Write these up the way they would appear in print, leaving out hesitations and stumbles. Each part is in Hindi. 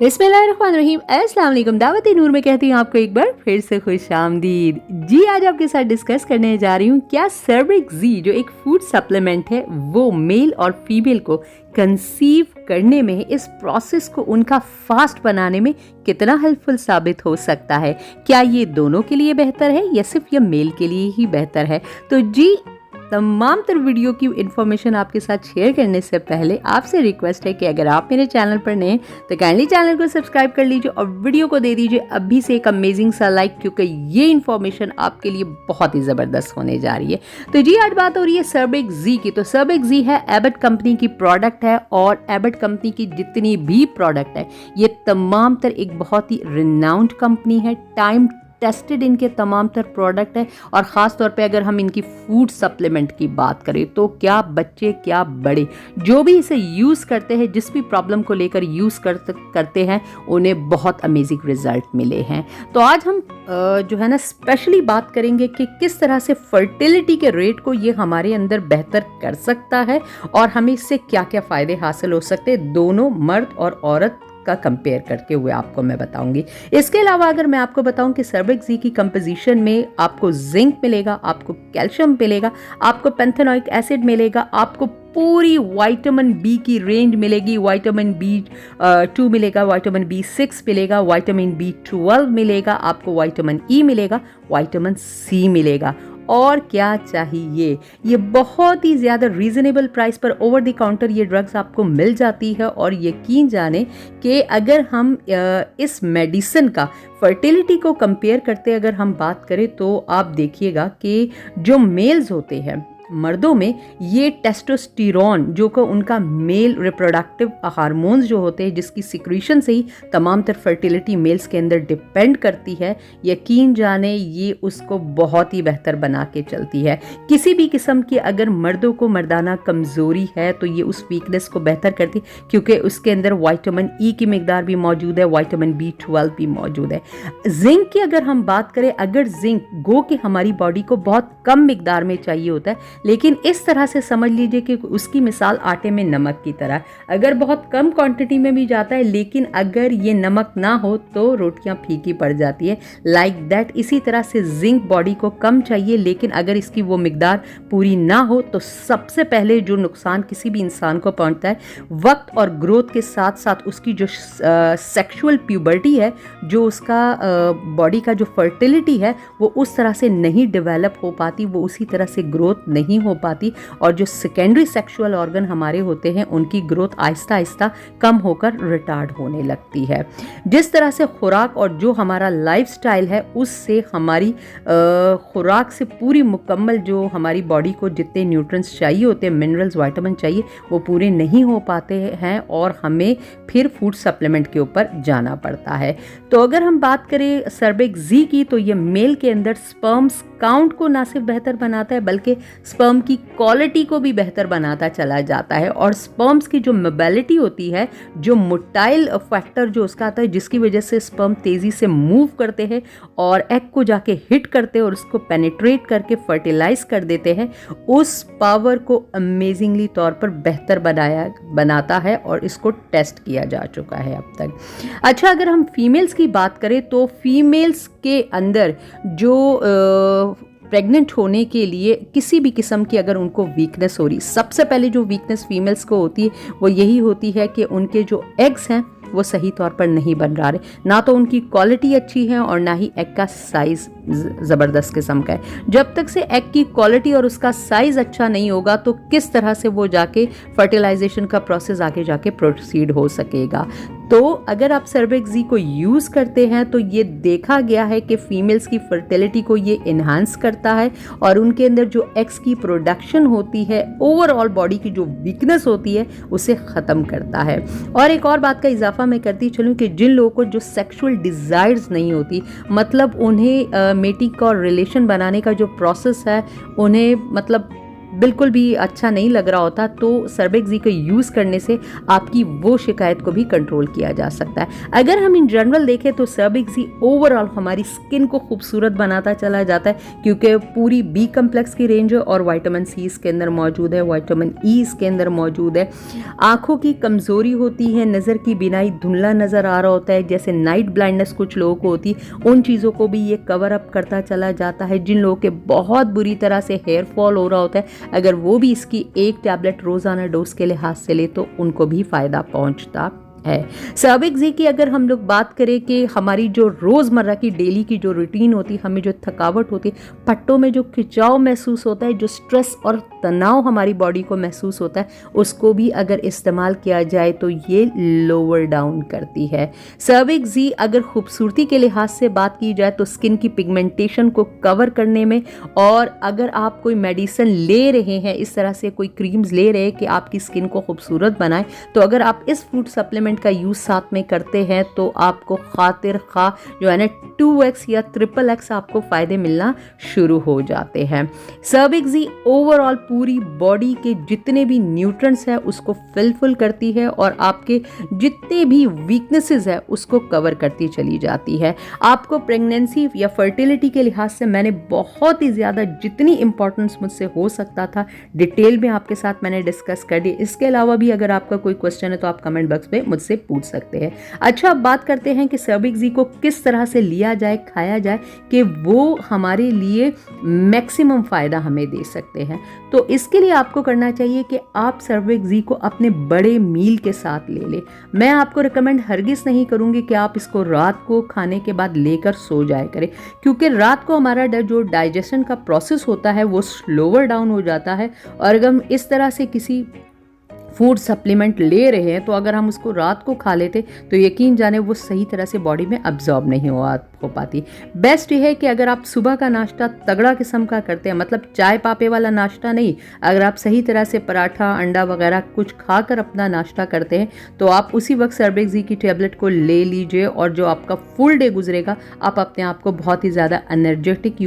बिस्मिल्लाहिर्रहमानिर्रहीम, अस्सलाम वालेकुम। दावत नूर में कहती हूँ आपको एक बार फिर से खुश आमदीद जी। आज आपके साथ डिस्कस करने जा रही हूँ क्या सर्बिक्जी जो एक फूड सप्लीमेंट है वो मेल और फीमेल को कंसीव करने में, इस प्रोसेस को उनका फास्ट बनाने में कितना हेल्पफुल साबित हो सकता है। क्या ये दोनों के लिए बेहतर है या सिर्फ ये मेल के लिए ही बेहतर है। तो जी तमाम तर वीडियो की इन्फॉर्मेशन आपके साथ शेयर करने से पहले आपसे रिक्वेस्ट है कि अगर आप मेरे चैनल पर नए हैं तो काइंडली चैनल को सब्सक्राइब कर लीजिए और वीडियो को दे दीजिए अभी से एक अमेजिंग सा लाइक, क्योंकि ये इन्फॉर्मेशन आपके लिए बहुत ही ज़बरदस्त होने जा रही है। तो जी आज बात हो रही है सर्बिक्जी की। तो सर्बिक्जी है एबट कंपनी की प्रोडक्ट है और एबट कंपनी की जितनी भी प्रोडक्ट है ये तमाम तर एक बहुत ही रिनाउंड कंपनी है, टाइम टेस्टेड इनके तमाम तर प्रोडक्ट है। और ख़ास तौर पे अगर हम इनकी फूड सप्लीमेंट की बात करें तो क्या बच्चे क्या बड़े जो भी इसे यूज़ करते हैं, जिस भी प्रॉब्लम को लेकर यूज़ करते हैं, उन्हें बहुत अमेजिंग रिजल्ट मिले हैं। तो आज हम जो है ना स्पेशली बात करेंगे कि किस तरह से फर्टिलिटी के रेट को ये हमारे अंदर बेहतर कर सकता है और हमें इससे क्या क्या फ़ायदे हासिल हो सकते हैं, दोनों मर्द और औरत का कंपेयर करके हुए आपको मैं बताऊंगी। इसके अलावा अगर मैं आपको बताऊं कि सर्बिक्जी की कंपोजिशन में आपको जिंक मिलेगा, आपको कैल्शियम मिलेगा, आपको पैंथेनोइक एसिड मिलेगा, आपको पूरी विटामिन बी की रेंज मिलेगी, विटामिन B2 मिलेगा, विटामिन B6 मिलेगा, विटामिन B12 मिलेगा, आपको विटामिन ई मिलेगा, विटामिन सी मिलेगा और क्या चाहिए। ये बहुत ही ज़्यादा रीज़नेबल प्राइस पर ओवर द काउंटर ये ड्रग्स आपको मिल जाती है। और यकीन जाने कि अगर हम इस मेडिसिन का फर्टिलिटी को कंपेयर करते अगर हम बात करें तो आप देखिएगा कि जो मेल्स होते हैं मर्दों में, ये टेस्टोस्टेरोन जो कि उनका मेल रिप्रोडक्टिव हार्मोन्स जो होते हैं जिसकी सिक्रीशन से ही तमाम तर फर्टिलिटी मेल्स के अंदर डिपेंड करती है, यकीन जाने ये उसको बहुत ही बेहतर बना के चलती है। किसी भी किस्म की अगर मर्दों को मर्दाना कमज़ोरी है तो ये उस वीकनेस को बेहतर करती है, क्योंकि उसके अंदर विटामिन ई की मिकदार भी मौजूद है, विटामिन B12 भी मौजूद है। जिंक की अगर हम बात करें, अगर जिंक गो कि हमारी बॉडी को बहुत कम मिकदार में चाहिए होता है, लेकिन इस तरह से समझ लीजिए कि उसकी मिसाल आटे में नमक की तरह, अगर बहुत कम क्वांटिटी में भी जाता है लेकिन अगर ये नमक ना हो तो रोटियां फीकी पड़ जाती है, लाइक दैट। इसी तरह से जिंक बॉडी को कम चाहिए, लेकिन अगर इसकी वो मिकदार पूरी ना हो तो सबसे पहले जो नुकसान किसी भी इंसान को पहुंचता है, वक्त और ग्रोथ के साथ साथ उसकी जो सेक्सुअल प्यूबर्टी है, जो उसका बॉडी का जो फर्टिलिटी है वो उस तरह से नहीं डेवलप हो पाती, वो उसी तरह से ग्रोथ नहीं हो पाती और जो सेकेंडरी सेक्सुअल ऑर्गन हमारे होते हैं उनकी ग्रोथ आहिस्ता आहिस्ता कम होकर रिटार्ड होने लगती है। जिस तरह से खुराक और जो हमारा लाइफस्टाइल है उससे हमारी खुराक से पूरी मुकम्मल जो हमारी बॉडी को जितने न्यूट्रिएंट्स चाहिए होते हैं, मिनरल्स विटामिन चाहिए, वो पूरे नहीं हो पाते हैं और हमें फिर फूड सप्लीमेंट के ऊपर जाना पड़ता है। तो अगर हम बात करें सर्बिक्जी की तो ये मेल के अंदर स्पर्म्स काउंट को ना सिर्फ बेहतर बनाता है बल्कि स्पर्म की क्वालिटी को भी बेहतर बनाता चला जाता है। और स्पर्म्स की जो मोबिलिटी होती है, जो मोटाइल फैक्टर जो उसका आता है, जिसकी वजह से स्पर्म तेज़ी से मूव करते हैं और एग को जाके हिट करते हैं और उसको पेनिट्रेट करके फर्टिलाइज कर देते हैं, उस पावर को अमेजिंगली तौर पर बेहतर बनाता है और इसको टेस्ट किया जा चुका है अब तक। अच्छा, अगर हम फीमेल्स की बात करें तो फीमेल्स के अंदर जो प्रेग्नेंट होने के लिए किसी भी किस्म की अगर उनको वीकनेस हो रही, सबसे पहले जो वीकनेस फीमेल्स को होती है वो यही होती है कि उनके जो एग्स हैं वो सही तौर पर नहीं बन रहे, ना तो उनकी क्वालिटी अच्छी है और ना ही एग का साइज़ ज़बरदस्त किस्म का है। जब तक से एग की क्वालिटी और उसका साइज़ अच्छा नहीं होगा तो किस तरह से वो जाके फर्टिलाइजेशन का प्रोसेस आगे जाके प्रोसीड हो सकेगा। तो अगर आप सर्बिक्जी को यूज़ करते हैं तो ये देखा गया है कि फीमेल्स की फर्टिलिटी को ये इन्हांस करता है और उनके अंदर जो एग्स की प्रोडक्शन होती है, ओवरऑल बॉडी की जो वीकनेस होती है उसे ख़त्म करता है। और एक और बात का इजाफा मैं करती चलूँ कि जिन लोगों को जो सेक्सुअल डिज़ायर्स नहीं होती, मतलब उन्हें मेटिंग और रिलेशन बनाने का जो प्रोसेस है उन्हें मतलब बिल्कुल भी अच्छा नहीं लग रहा होता, तो सर्बेक्सी का यूज़ करने से आपकी वो शिकायत को भी कंट्रोल किया जा सकता है। अगर हम इन जनरल देखें तो सर्बेक्सी ओवरऑल हमारी स्किन को खूबसूरत बनाता चला जाता है, क्योंकि पूरी बी कम्प्लेक्स की रेंज है और विटामिन सी इसके अंदर मौजूद है, विटामिन ई इसके अंदर मौजूद है। आँखों की कमज़ोरी होती है, नज़र की बिनाई धुंधला नज़र आ रहा होता है, जैसे नाइट ब्लाइंडनेस कुछ लोगों को होती, उन चीज़ों को भी ये कवर अप करता चला जाता है। जिन लोगों के बहुत बुरी तरह से हेयर फॉल हो रहा होता है, अगर वो भी इसकी एक टैबलेट रोज़ाना डोज के लिहाज से ले तो उनको भी फ़ायदा पहुंचता है। सर्बेक्सी की अगर हम लोग बात करें कि हमारी जो रोज़मर्रा की डेली की जो रूटीन होती है, हमें जो थकावट होती है, पट्टों में जो खिंचाव महसूस होता है, जो स्ट्रेस और तनाव हमारी बॉडी को महसूस होता है, उसको भी अगर इस्तेमाल किया जाए तो ये लोअर डाउन करती है। सर्बेक्सी अगर खूबसूरती के लिहाज से बात की जाए तो स्किन की पिगमेंटेशन को कवर करने में, और अगर आप कोई मेडिसिन ले रहे हैं, इस तरह से कोई क्रीम्स ले रहे हैं कि आपकी स्किन को खूबसूरत बनाए, तो अगर आप इस फूड सप्लीमेंट का यूज़ साथ में करते हैं तो आपको खातिर खा जो है ना 2x या XXX आपको फ़ायदे मिलना शुरू हो जाते हैं। सर्बेक्सी ओवरऑल पूरी बॉडी के जितने भी न्यूट्रिएंट्स हैं उसको फिलफुल करती है और आपके जितने भी वीकनेसेस है उसको कवर करती चली जाती है। आपको प्रेगनेंसी या फर्टिलिटी के लिहाज से मैंने बहुत ही ज़्यादा जितनी इंपॉर्टेंस मुझसे हो सकता था डिटेल में आपके साथ मैंने डिस्कस कर दी। इसके अलावा भी अगर आपका कोई क्वेश्चन है तो आप कमेंट बॉक्स में मुझसे पूछ सकते हैं। अच्छा, अब बात करते हैं कि सर्बेक्सी को किस तरह से लिया जाए, खाया जाए कि वो हमारे लिए मैक्सिमम फ़ायदा हमें दे सकते हैं। तो इसके लिए आपको करना चाहिए कि आप सर्बेक्सी को अपने बड़े मील के साथ ले लें। मैं आपको रिकमेंड हरगिज़ नहीं करूँगी कि आप इसको रात को खाने के बाद लेकर सो जाया करें, क्योंकि रात को हमारा जो डाइजेशन का प्रोसेस होता है वो स्लोअर डाउन हो जाता है। और अगर हम इस तरह से किसी फूड सप्लीमेंट ले रहे हैं तो अगर हम उसको रात को खा लेते तो यकीन जाने वो सही तरह से बॉडी में अब्जॉर्ब नहीं हो पाती। बेस्ट ये है कि अगर आप सुबह का नाश्ता तगड़ा किस्म का करते हैं, मतलब चाय पापे वाला नाश्ता नहीं, अगर आप सही तरह से पराठा अंडा वगैरह कुछ खाकर अपना नाश्ता करते हैं तो आप उसी वक्त सर्बेक्सी की टेबलेट को ले लीजिए और जो आपका फुल डे गुजरेगा आप अपने आप को बहुत ही ज़्यादा एनर्जेटिक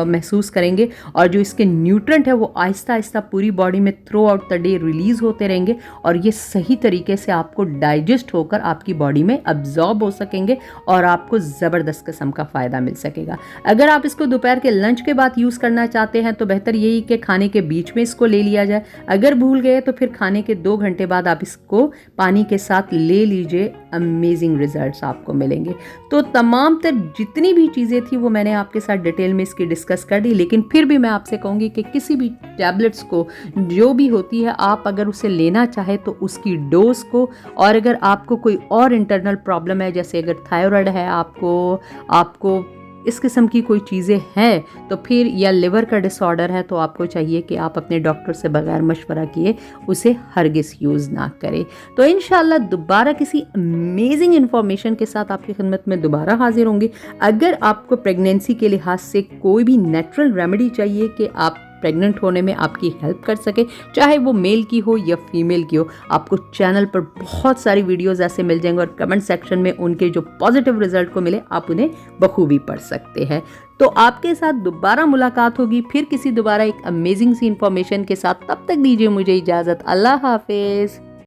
महसूस करेंगे और जो इसके न्यूट्रिएंट है वो आहिस्ता आहिस्ता पूरी बॉडी में through out the day release होते रहेंगे और ये सही तरीके से आपको डाइजेस्ट होकर आपकी बॉडी में अब्जॉर्ब हो सकेंगे और आपको ज़बरदस्त किस्म का फ़ायदा मिल सकेगा। अगर आप इसको दोपहर के लंच के बाद यूज़ करना चाहते हैं तो बेहतर यही कि खाने के बीच में इसको ले लिया जाए। अगर भूल गए तो फिर खाने के 2 घंटे बाद आप इसको पानी के साथ ले लीजिए, अमेजिंग रिजल्ट्स आपको मिलेंगे। तो तमाम तर जितनी भी चीज़ें थी वो मैंने आपके साथ डिटेल में इसकी डिस्कस कर दी, लेकिन फिर भी मैं आपसे कहूँगी कि किसी भी टैबलेट्स को जो भी होती है आप अगर उसे लेना चाहे तो उसकी डोज को, और अगर आपको कोई और इंटरनल प्रॉब्लम है जैसे अगर थायराइड है आपको इस किस्म की कोई चीज़ें हैं तो फिर, या लिवर का डिसऑर्डर है तो आपको चाहिए कि आप अपने डॉक्टर से बगैर मशवरा किए उसे हरगिज़ यूज़ ना करें। तो इंशाल्लाह दोबारा किसी अमेजिंग इन्फॉर्मेशन के साथ आपकी खिदमत में दोबारा हाजिर होंगी। अगर आपको प्रेगनेंसी के लिहाज से कोई भी नेचुरल रेमेडी चाहिए कि आप प्रेग्नेंट होने में आपकी हेल्प कर सके, चाहे वो मेल की हो या फीमेल की हो, आपको चैनल पर बहुत सारी वीडियोस ऐसे मिल जाएंगे और कमेंट सेक्शन में उनके जो पॉजिटिव रिजल्ट को मिले आप उन्हें बखूबी पढ़ सकते हैं। तो आपके साथ दोबारा मुलाकात होगी फिर किसी दोबारा एक अमेजिंग सी इन्फॉर्मेशन के साथ। तब तक दीजिए मुझे इजाज़त। अल्लाह हाफिज़।